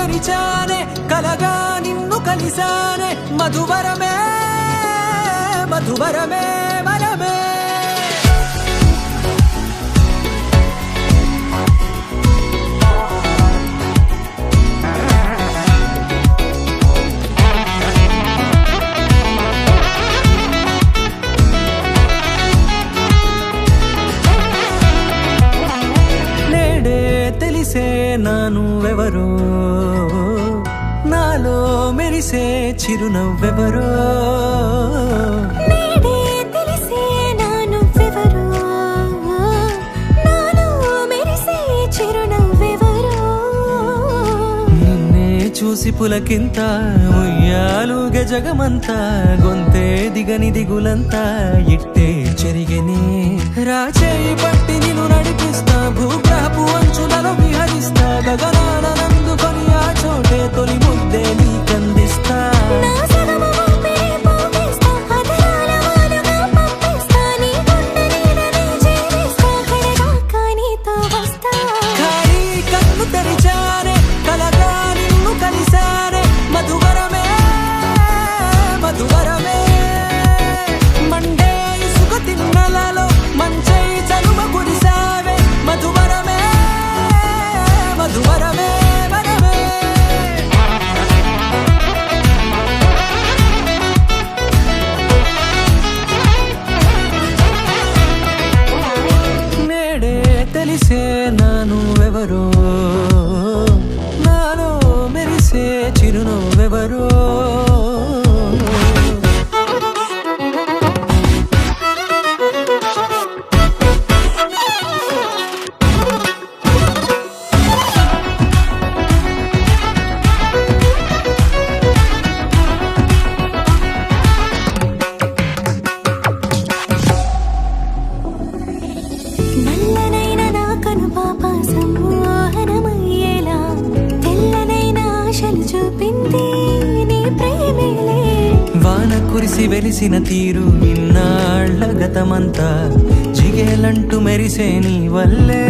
తెరిచానే కలగా నిన్ను కలిసానే మధువరమే మధువరమే వరమే తెలిసే నానువెవరో నాలో మెరిసే చిరునవ్వెవరో తెలిసే నానువెవరో నాలో మెరిసే చిరునవ్వెవరో నిన్నే చూసి పులకింత ఉయ్యాలుగే జగమంతా గొంతే దిగని దిగులంతా ఇట్టే చెరిగెనే రాచేయి పట్టి నిన్ను నడిపిస్తా భూగ్రహపు అంచులలో విహరిస్తా గగనాన నందుకొని ఆ చోటే తొలి ముద్దే నీకందిస్తా ఖాళీ కన్ను తెరిచానే కలగా నిన్ను కలిసానే మధువరమే మధువరమే మండే ఇసుక తిన్నలలో మంచై చలువ కురిసావే మధువరమే మధువరమే వరమే నేడే తెలిసే నానువెవరో నాలో మెరిసే చిరునవ్వెవరో నల్లనైన నా కనుపాప సమ్మోహనమయ్యేలా తెల్లనైన ఆశలు చూపింది నీ ప్రేమేలే వాన కురిసి వెలిసిన తీరు ఇన్నాళ్ల గతమంతా జిగేలంటూ మెరిసే నీ వల్లే